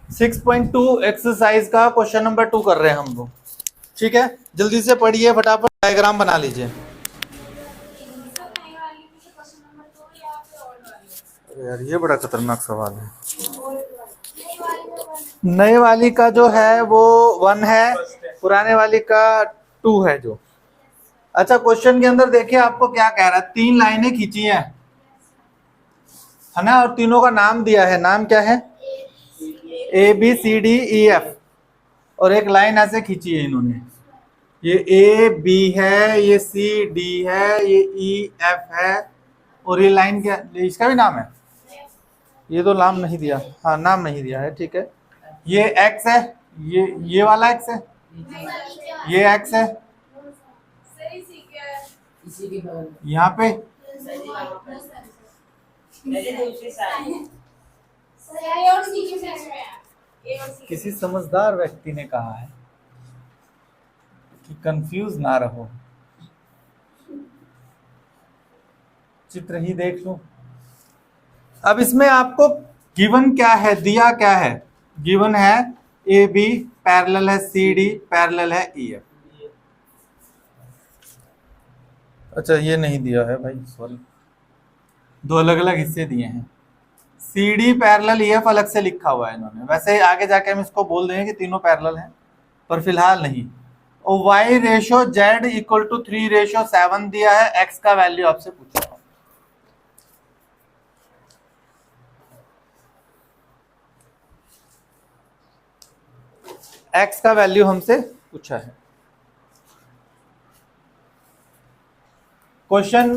6.2 exercise का question number 2 कर रहे हैं हम लोग। ठीक है, जल्दी से पढ़िए, फटाफट डायग्राम बना लीजिए। अरे यार, ये बड़ा खतरनाक सवाल है। नए वाली का जो है वो 1 है, पुराने वाली का 2 है जो। अच्छा, क्वेश्चन के अंदर देखिए आपको क्या कह रहा है। 3 लाइनें खींची है ना, और तीनों का नाम दिया है। नाम क्या है? ABCDEF। और एक लाइन ऐसे खींची है इन्होंने, ये AB है, ये CD है, ये EF है, और ये लाइन क्या, इसका भी नाम है? ये तो नाम नहीं दिया। हाँ, नाम नहीं दिया है, ठीक है। ये X है, ये वाला X है, ये X है, यहाँ पे किसी समझदार व्यक्ति ने कहा है कि कंफ्यूज ना रहो, चित्र ही देख लो। अब इसमें आपको गिवन क्या है, दिया क्या है? गिवन है AB पैरेलल है CD पैरेलल है EF। अच्छा, ये नहीं दिया है भाई, सॉरी, दो अलग अलग हिस्से दिए हैं। CD पैरेलल EF अलग से लिखा हुआ है इन्होंने। वैसे आगे जाके हम इसको बोल देंगे कि तीनों पैरेलल हैं, पर फिलहाल नहीं। और Y ratio Z equal to 3:7 दिया है। X का वैल्यू आपसे पूछा है। X का वैल्यू हमसे पूछा है। क्वेश्चन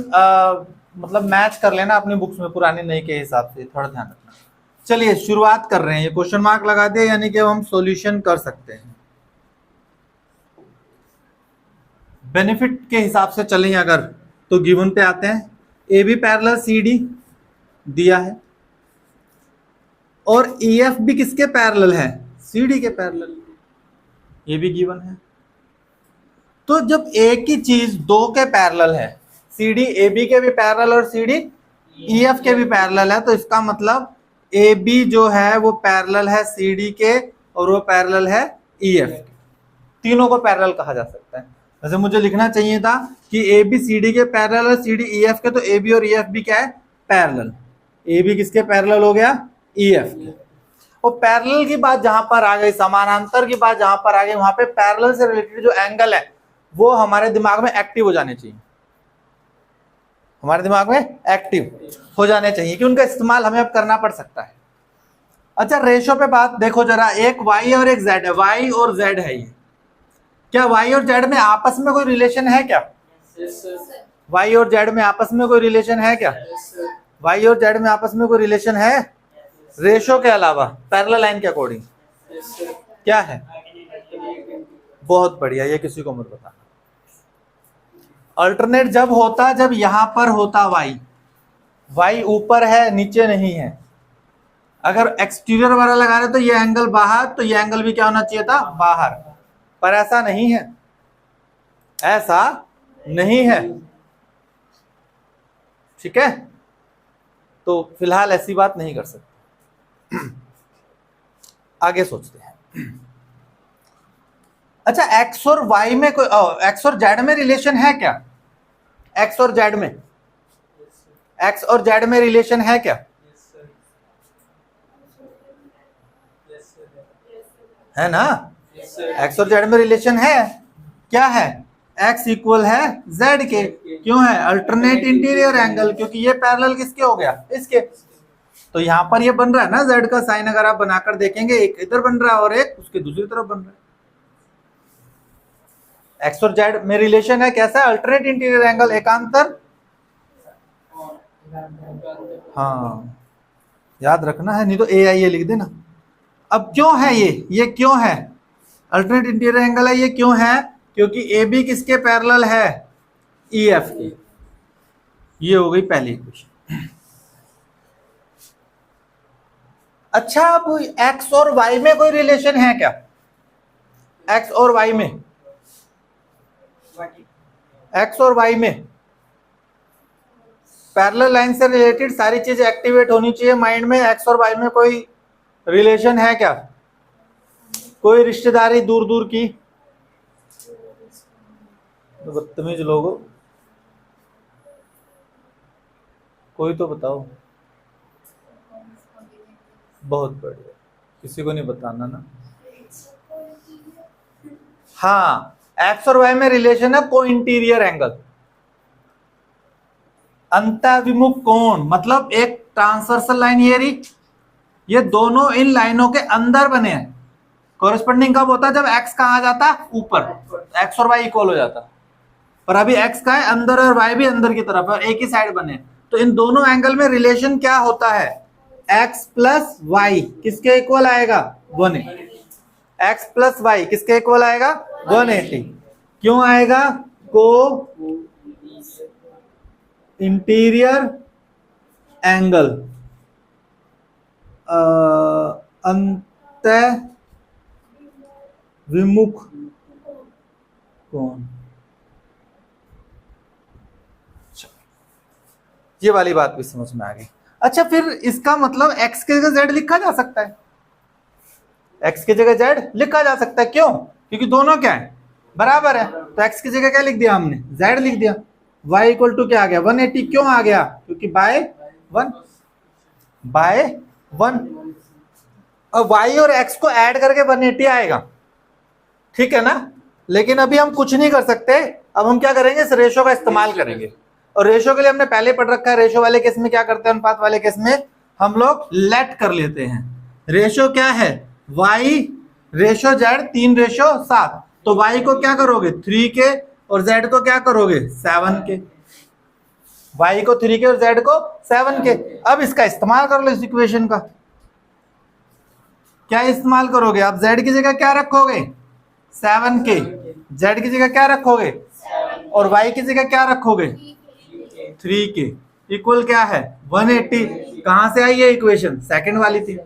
मतलब मैच कर लेना अपनी बुक्स में, पुरानी नई के हिसाब से, थोड़ा ध्यान रखना। चलिए शुरुआत कर रहे हैं। ये क्वेश्चन मार्क लगा दिया, यानी कि हम सॉल्यूशन कर सकते हैं। बेनिफिट के हिसाब से चलें अगर, तो गिवन पे आते हैं। AB पैरेलल CD दिया है, और EF भी किसके पैरेलल है? CD के पैरेलल। ये भी गिवन है। तो जब एक ही चीज दो के पैरेलल है, CD AB के भी पैरेलल और CD EF के भी पैरेलल है, तो इसका मतलब AB जो है वो पैरेलल है CD के, और वो पैरेलल है EF के। तीनों को पैरेलल कहा जा सकता है। वैसे मुझे लिखना चाहिए था कि AB CD के पैरेलल है, CD EF के, तो AB और EF भी क्या है? पैरेलल। AB किसके पैरेलल हो गया? EF के। और पैरेलल की बात जहां पर आ गई, समानांतर की बात जहां पर आ गई, वहां पे पैरेलल से रिलेटेड जो एंगल है वो हमारे दिमाग में एक्टिव हो जाने चाहिए। हमारे दिमाग में एक्टिव हो जाने चाहिए कि उनका इस्तेमाल हमें अब करना पड़ सकता है। अच्छा, रेशो पे बात देखो जरा। एक Y और एक Z है, Y और Z है। ये क्या Y और Z में आपस में कोई रिलेशन है क्या? Y और Z में आपस में कोई रिलेशन है क्या? Y और Z में आपस में कोई रिलेशन है रेशो के अलावा, पैरेलल लाइन के अकॉर्डिंग? क्या है? बहुत बढ़िया, ये किसी को मत बताना। अल्टरनेट जब होता, जब यहां पर होता Y ऊपर है नीचे नहीं है। अगर एक्सटीरियर वाला लगा रहे तो ये एंगल बाहर, तो ये एंगल भी क्या होना चाहिए था? बाहर। पर ऐसा नहीं है, ऐसा नहीं है। ठीक है, तो फिलहाल ऐसी बात नहीं कर सकते। आगे सोचते हैं। अच्छा, X और Y में कोई X और Z में रिलेशन है क्या? X और Z में, X और Z में रिलेशन है क्या? है ना? X और Z में रिलेशन है। क्या है? X इक्वल है Z के। क्यों है? अल्टरनेट इंटीरियर एंगल, क्योंकि ये पैरेलल किसके हो गया? इसके। तो यहां पर ये बन रहा है ना Z का साइन, अगर आप बनाकर देखेंगे, एक इधर बन रहा है और एक उसके दूसरी तरफ बन रहा है। X और Z में रिलेशन है, कैसा? अल्टरनेट इंटीरियर एंगल, एकांतर। हाँ, याद रखना है, नहीं तो AIA लिख देना। अब क्यों है ये क्यों है? अल्टरनेट इंटीरियर एंगल है, ये क्यों है? क्योंकि AB किसके पैरेलल है? EF की। ये हो गई पहली इक्वेशन। अच्छा, अब X और Y में कोई रिलेशन है क्या? X और Y में, X और Y में पैरेलल लाइन से रिलेटेड सारी चीजें एक्टिवेट होनी चाहिए माइंड में। X और Y में कोई रिलेशन है क्या? कोई रिश्तेदारी दूर दूर की? तो बदतमीज लोगों, कोई तो बताओ। बहुत बढ़िया, किसी को नहीं बताना ना। हाँ, एक्स और वाई में रिलेशन है को इंटीरियर एंगल, अंतःविमुख कोण, मतलब एक ट्रांसवर्सल लाइन ये रही, ये दोनों इन लाइनों के अंदर बने हैं। कॉरेस्पॉन्डिंग कब होता है? जब एक्स कहाँ आ जाता? ऊपर, एक्स और वाई इक्वल हो जाता। पर अभी एक्स का है अंदर और वाई भी अंदर की तरफ है, एक ही साइड बने। तो इन दोनों एंगल में रिलेशन क्या होता है? एक्स प्लस वाई किसके इक्वल आएगा? 180। एक्स प्लस वाई किसके इक्वल आएगा? 180। क्यों आएगा? को इंटीरियर एंगल, अंत विमुख कोण। ये वाली बात भी समझ में आ गई। अच्छा, फिर इसका मतलब x की जगह z लिखा जा सकता है, x की जगह z लिखा जा सकता है। क्यों? क्योंकि दोनों क्या है? बराबर है। तो x की जगह क्या लिख दिया हमने? z लिख दिया। y इक्वल टू क्या आ गया? 180। क्यों आ गया? क्योंकि बाय 1। और y और x को ऐड करके 180 आएगा, ठीक है ना? लेकिन अभी हम कुछ नहीं कर सकते। अब हम क्या करेंगे? इस रेशो का इस्तेमाल करेंगे। और रेशो के लिए हमने पहले पढ़ रखा है, रेशो वाले केस में क्या करते हैं? अनुपात वाले केस में हम लोग लेट कर लेते हैं। रेशो क्या है? y ratio z 3:7। तो y को क्या करोगे? 3 के, और z को क्या करोगे? 7 के। y को 3 के और z को 7 के। अब इसका इस्तेमाल कर लो, इस इक्वेशन का। क्या इस्तेमाल करोगे आप? z की जगह क्या रखोगे? 7 के। z की जगह क्या रखोगे? और y की जगह क्या रखोगे? 3 के। इक्वल क्या है? 180। कहां से आई ये इक्वेशन? सेकंड वाली थी।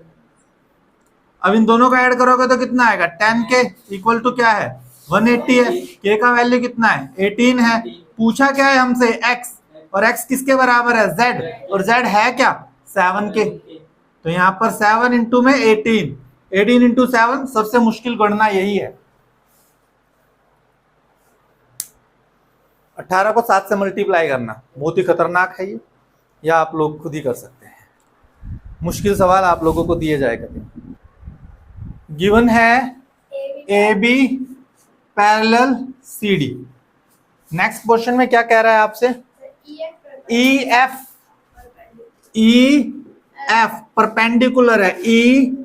अब इन दोनों को ऐड करोगे तो कितना आएगा? 10 के इक्वल टू क्या है? 180 है। k का वैल्यू कितना है? 18 है। पूछा क्या है हमसे? x, और x किसके बराबर है? z, और z है क्या? 7 के। तो यहां पर 7 इंटू में 18, 18 इंटू 7, सबसे मुश्किल गणना यही है। 18 को 7 से मल्टीप्लाई करना बहुत ही खतरनाक है ये, या आप लोग खुद ही कर सकते हैं। मुश्किल सवाल आप लोगों को दिए जाएगा। गिवन है A B parallel C D. Next question में क्या कह रहा है आपसे? ई एफ परपेंडिकुलर है। ई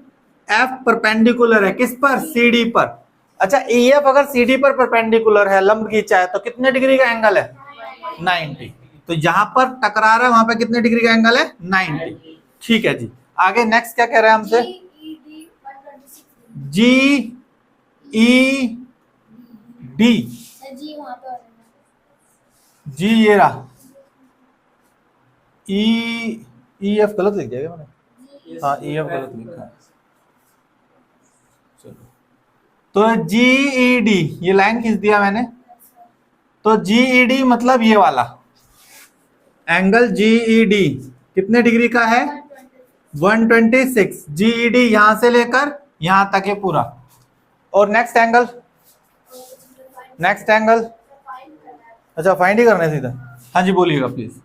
एफ परपेंडिकुलर है किस पर? सी डी पर। अच्छा, ई एफ अगर सी डी पर परपेंडिकुलर है, लंब खींचा है, तो कितने डिग्री का एंगल है? 90। तो यहां पर टकरा रहा है, वहां पर कितने डिग्री का एंगल है? 90। ठीक है जी। आगे नेक्स्ट क्या कह रहा है हमसे? जी ई डी, जी ये रहा। ई एफ गलत लिख दिया मैंने? हाँ, ई एफ गलत लिखा है। चलो, तो जीईडी, ये लाइन खींच दिया मैंने। तो जीईडी मतलब ये वाला एंगल जीईडी कितने डिग्री का है? 126। जीईडी यहां से लेकर यहां तक है पूरा। और नेक्स्ट एंगल, नेक्स्ट एंगल, अच्छा फाइंड ही करना है सीधा। हाँ जी बोलिएगा please.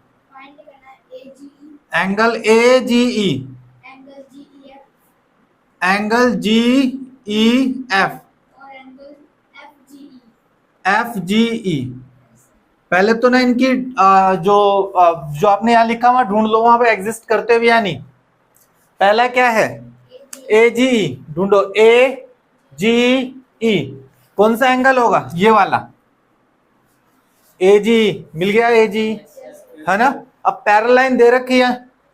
Angle A G E, angle G E F, F G E. पहले तो ना इनकी जो आपने यहां लिखा हुआ ढूंढ लो, वहां पे एग्जिस्ट करते हुए या नहीं। पहला क्या है? ए जी ई। ढूंढो ए जी ई, कौन सा एंगल होगा? ये वाला ए जी। मिल गया ए जी, है ना? अब पैरेलल लाइन दे रखी है,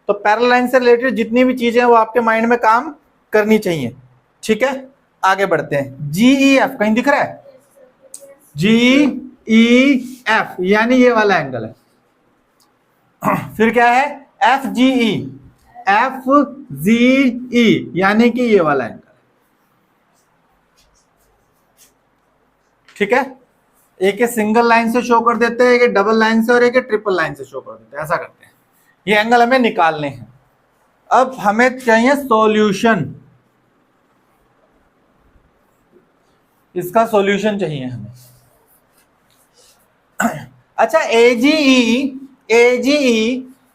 तो पैरेलल लाइन से रिलेटेड जितनी भी चीजें हैं वो आपके माइंड में काम करनी चाहिए। ठीक है, आगे बढ़ते हैं। जी ई एफ कहीं दिख रहा है? जी ई एफ यानी ये वाला एंगल है। फिर क्या है? F G E, F G ई यानी कि ये वाला एंगल। ठीक है, एक सिंगल लाइन से शो कर देते हैं, एक डबल लाइन से, और एक ट्रिपल लाइन से शो कर देते हैं। ऐसा करते हैं। ये एंगल हमें निकालने हैं। अब हमें चाहिए सॉल्यूशन। इसका सॉल्यूशन चाहिए हमें। अच्छा एजीई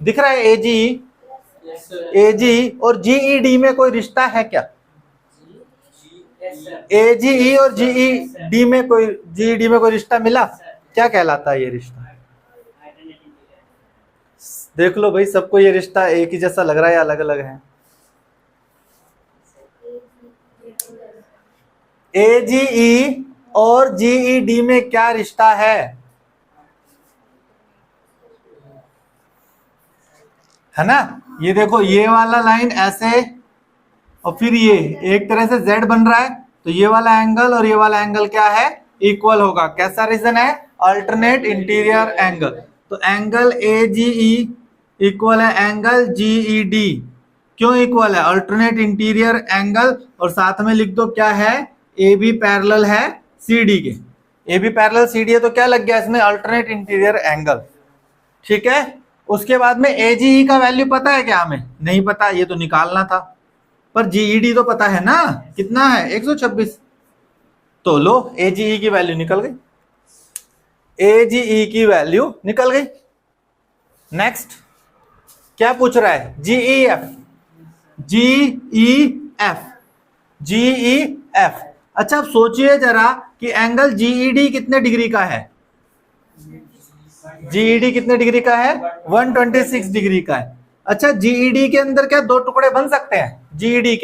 दिख रहा है, एजीई और जीईडी में कोई रिश्ता है क्या? एजीई और जीईडी में कोई रिश्ता मिला? क्या कहलाता है ये रिश्ता? देख लो भाई, सबको ये रिश्ता एक ही जैसा लग रहा है या अलग अलग है? एजीई और जीईडी में क्या रिश्ता है ना? ये देखो, ये वाला लाइन ऐसे और फिर ये एक तरह से Z बन रहा है, तो ये वाला एंगल और ये वाला एंगल क्या है? इक्वल होगा। कैसा रीजन है? Alternate interior angle. तो एंगल एजीई इक्वल है एंगल जीईडी। क्यों इक्वल है? Alternate interior angle. और साथ में लिख दो क्या है? ए बी पैरेलल है सीडी के। ए बी पैरेलल सीडी है तो क्या लग गया इसमें? Alternate interior angle. ठीक है। उसके बाद में एजीई का वैल्यू पता है क्या हमें? नहीं पता, ये तो निकालना था। पर जीईडी तो पता है ना, कितना है? 126। तो लो, एजीई की वैल्यू निकल गई, एजीई की वैल्यू निकल गई। नेक्स्ट क्या पूछ रहा है? जीईएफ। जीईएफ। अच्छा, अब सोचिए जरा कि एंगल जीईडी कितने डिग्री का है? जीईडी कितने डिग्री का है? 126 डिग्री का है। अच्छा, जीईडी के अंदर क्या दो टुकड़े बन सकते हैं? जीईडी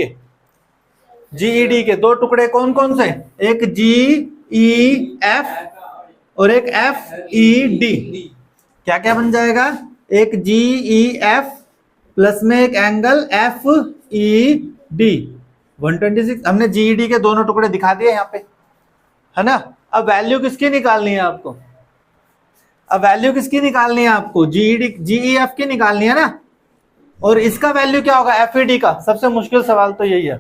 के दो टुकड़े कौन कौन से? एक जीईएफ और एक एफईडी। क्या क्या बन जाएगा? एक जीईएफ प्लस में एक एंगल एफईडी। 126। हमने जीईडी के दोनों टुकड़े दिखा दिए यहाँ पे, है ना? अब वैल्यू किसकी निकालनी है आपको? जीईएफ की निकालनी है ना। और इसका वैल्यू क्या होगा? एफईडी का। सबसे मुश्किल सवाल तो यही है।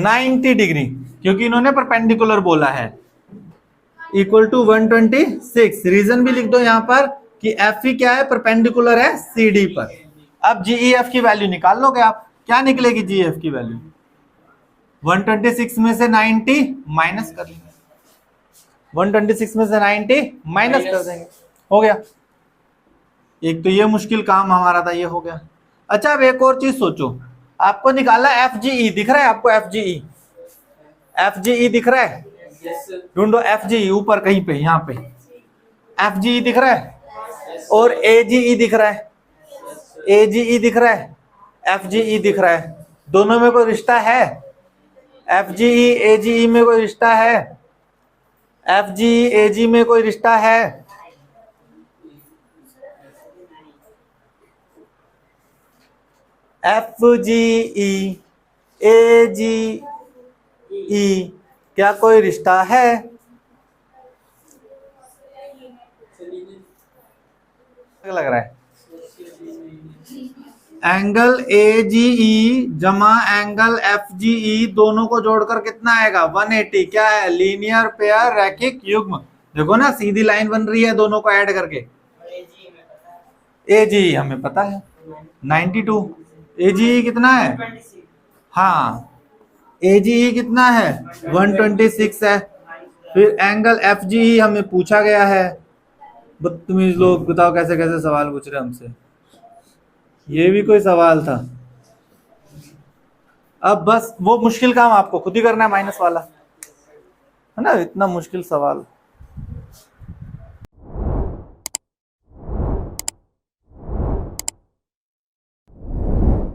90 डिग्री, क्योंकि इन्होंने परपेंडिकुलर बोला है। Equal to 126। रीजन भी लिख दो यहाँ पर कि एफई क्या है? परपेंडिकुलर है सीडी पर। अब जीईएफ की वैल्यू निकाल लोगे आप। क्या निकलेगी जीईएफ की वैल्यू? 126 में से 90 माइनस कर लेंगे। 126 में से 90 माइनस कर देंगे, हो गया। एक तो ये मुश्किल काम हमारा था, ये हो गया। अच्छा, अब एक और चीज सोचो। आपको निकाला एफजीई, दिख रहा है आपको? एफजीई दिख रहा है? ढूंढो एफजीई ऊपर कहीं पे, यहाँ पे एफजीई दिख रहा है और एजीई दिख रहा है। एजीई दिख रहा है, एफजीई दिख रहा है। दोनों में कोई रिश्ता है? एफजीई एजीई में कोई रिश्ता है? एफजीई एजी में कोई रिश्ता है? एफजीई एजीई क्या कोई रिश्ता है? लग रहा है एंगल एजीई जमा एंगल एफजीई दोनों को जोड़कर कितना आएगा? 180। क्या है? लीनियर पेयर रैखिक युग्म। देखो ना, सीधी लाइन बन रही है दोनों को ऐड करके। एजीई हमें पता है 92। एजीई कितना है? हाँ, एजीई कितना है? 126 है। फिर एंगल एफजीई हमें पूछा गया है। बदतमीज लोग, बताओ कैसे कैसे सवाल पूछ रहे हमसे। ये भी कोई सवाल था? अब बस वो मुश्किल काम आपको खुद ही करना है, माइनस वाला, है ना? इतना मुश्किल सवाल